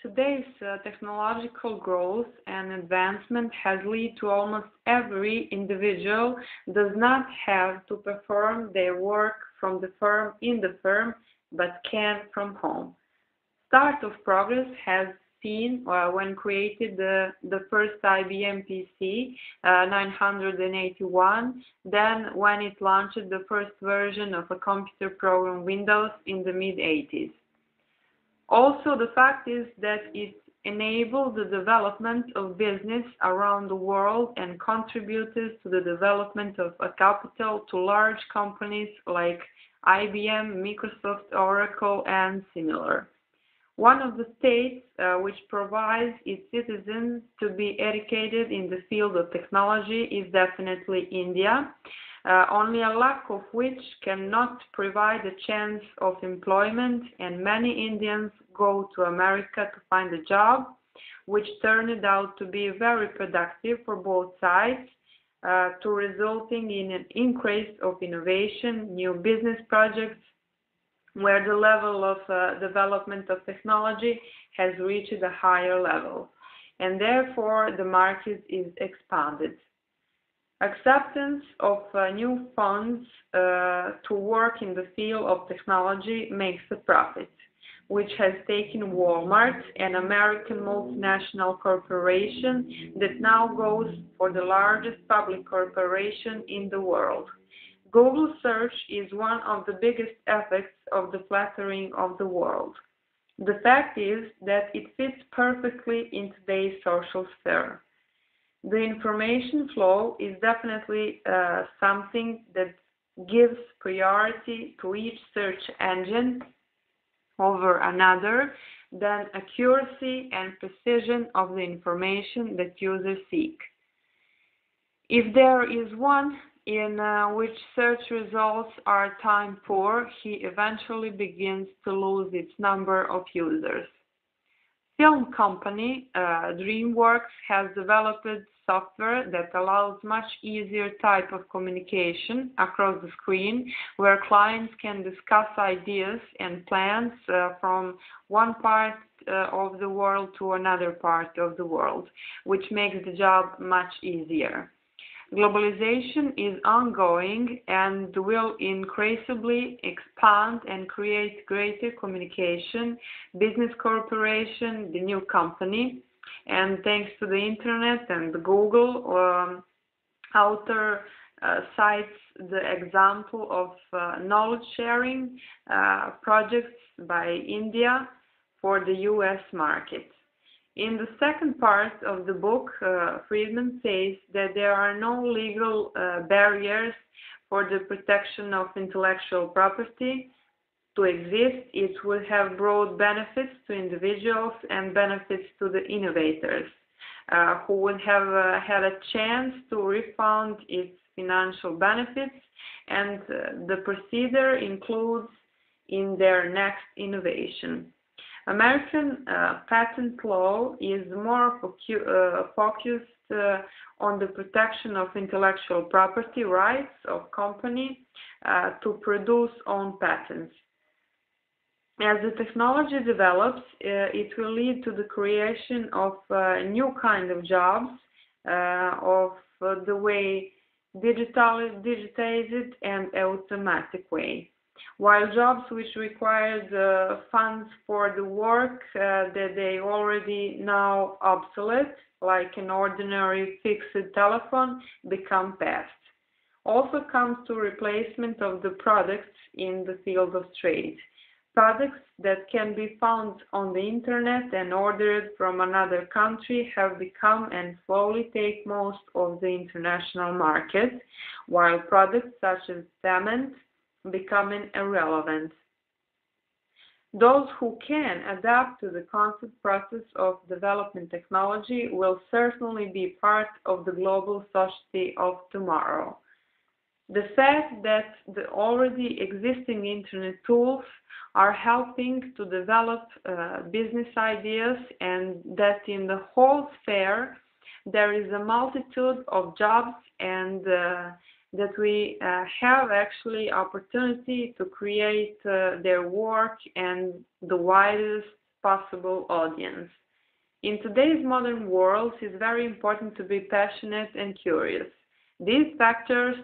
Today's technological growth and advancement has led to almost every individual does not have to perform their work from the firm in the firm, but can from home. Start of progress has seen when created the first IBM PC 981, then when it launched the first version of a computer program Windows in the mid-80s. Also, the fact is that it enabled the development of business around the world and contributed to the development of a capital to large companies like IBM, Microsoft, Oracle, and similar. One of the states which provides its citizens to be educated in the field of technology is definitely India, only a lack of which cannot provide a chance of employment, and many Indians go to America to find a job, which turned out to be very productive for both sides, to resulting in an increase of innovation, new business projects, where the level of development of technology has reached a higher level, and therefore the market is expanded. Acceptance of new funds to work in the field of technology makes a profit, which has taken Walmart, an American multinational corporation that now goes for the largest public corporation in the world. Google search is one of the biggest effects of the flattering of the world. The fact is that it fits perfectly in today's social sphere. The information flow is definitely something that gives priority to each search engine over another than accuracy and precision of the information that users seek. If there is one in which search results are time poor, he eventually begins to lose its number of users. Film company DreamWorks has developed software that allows much easier type of communication across the screen, where clients can discuss ideas and plans from one part of the world to another part of the world, which makes the job much easier. Globalization is ongoing and will increasingly expand and create greater communication, business cooperation, the new company, and thanks to the internet and the Google, author cites the example of knowledge sharing projects by India for the US market. In the second part of the book, Friedman says that there are no legal barriers for the protection of intellectual property to exist. It would have brought benefits to individuals and benefits to the innovators, who would have had a chance to refund its financial benefits, and the procedure includes in their next innovation. American patent law is more focused on the protection of intellectual property rights of company to produce own patents. As the technology develops, it will lead to the creation of new kind of jobs, of the way digitized and automatic way. While jobs which require the funds for the work that they already now obsolete, like an ordinary fixed telephone, become past. Also comes to replacement of the products in the field of trade. Products that can be found on the internet and ordered from another country have become and slowly take most of the international market, while products such as cement becoming irrelevant. Those who can adapt to the constant process of development technology will certainly be part of the global society of tomorrow. The fact that the already existing internet tools are helping to develop business ideas, and that in the whole sphere there is a multitude of jobs, and that we have actually opportunity to create their work and the widest possible audience. In today's modern world, it's very important to be passionate and curious. These factors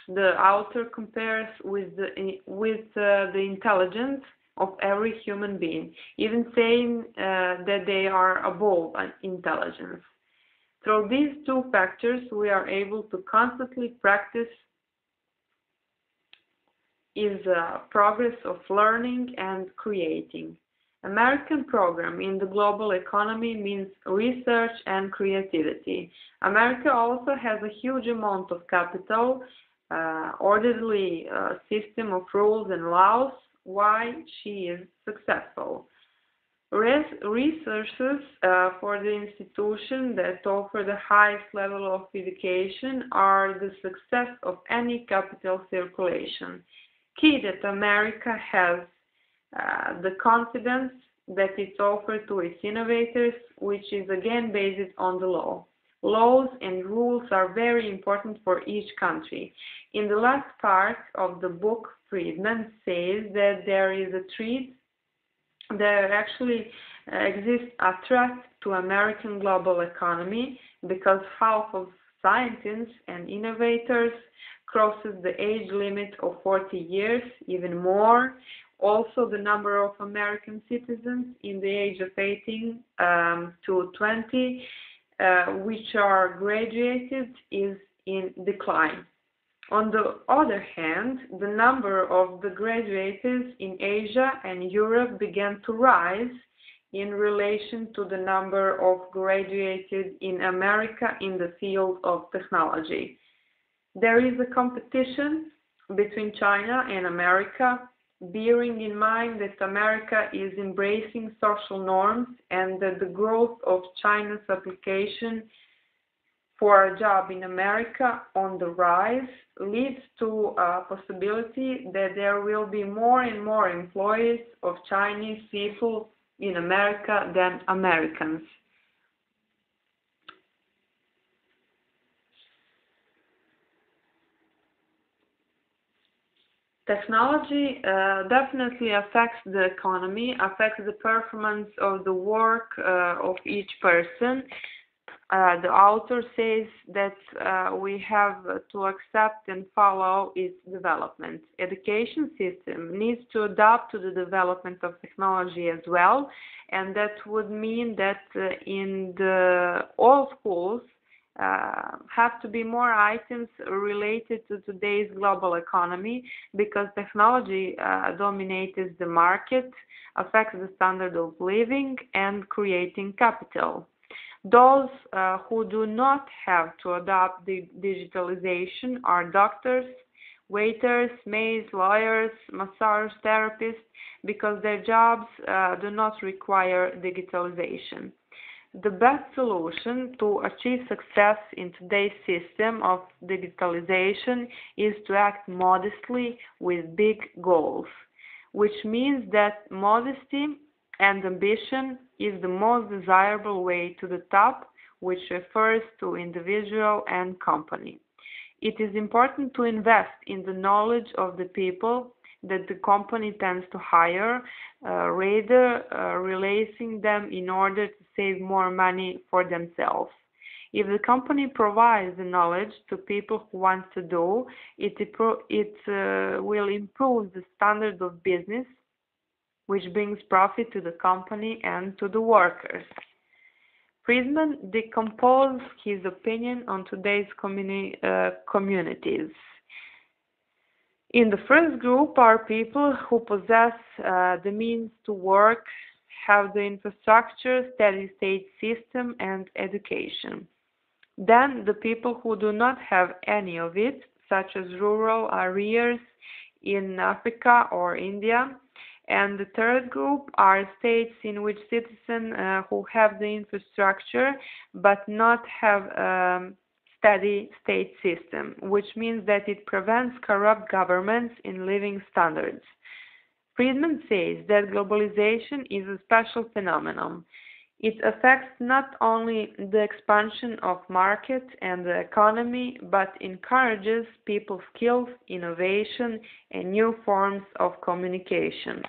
the author compares with the intelligence of every human being, even saying that they are above intelligence. Through these two factors, we are able to constantly practice is progress of learning and creating. American program in the global economy means research and creativity. America also has a huge amount of capital, orderly system of rules and laws, why she is successful. Resources for the institution that offer the highest level of education are the success of any capital circulation. Key that America has the confidence that it's offered to its innovators, which is again based on the law. Laws and rules are very important for each country. In the last part of the book, Friedman says that there is a threat, there actually exists a threat to American global economy because half of scientists and innovators crosses the age limit of 40 years, even more. Also, the number of American citizens in the age of 18 to 20, which are graduated, is in decline. On the other hand, the number of the graduates in Asia and Europe began to rise in relation to the number of graduated in America in the field of technology. There is a competition between China and America, bearing in mind that America is embracing social norms and that the growth of China's application for a job in America on the rise leads to a possibility that there will be more and more employees of Chinese people in America than Americans. Technology definitely affects the economy, affects the performance of the work of each person. The author says that we have to accept and follow its development. Education system needs to adapt to the development of technology as well, and that would mean that in all schools have to be more items related to today's global economy, because technology dominates the market, affects the standard of living, and creating capital. Those who do not have to adopt the digitalization are doctors, waiters, maids, lawyers, massage therapists, because their jobs do not require digitalization. The best solution to achieve success in today's system of digitalization is to act modestly with big goals, which means that modesty and ambition is the most desirable way to the top, which refers to individual and company. It is important to invest in the knowledge of the people that the company tends to hire, rather releasing them in order to save more money for themselves. If the company provides the knowledge to people who want to do, it will improve the standard of business, which brings profit to the company and to the workers. Friedman decomposed his opinion on today's communities. In the first group are people who possess the means to work, have the infrastructure, steady-state system, and education. Then the people who do not have any of it, such as rural areas in Africa or India. And the third group are states in which citizens who have the infrastructure but not have steady state system, which means that it prevents corrupt governments in living standards. Friedman says that globalization is a special phenomenon. It affects not only the expansion of market and the economy, but encourages people's skills, innovation, and new forms of communication.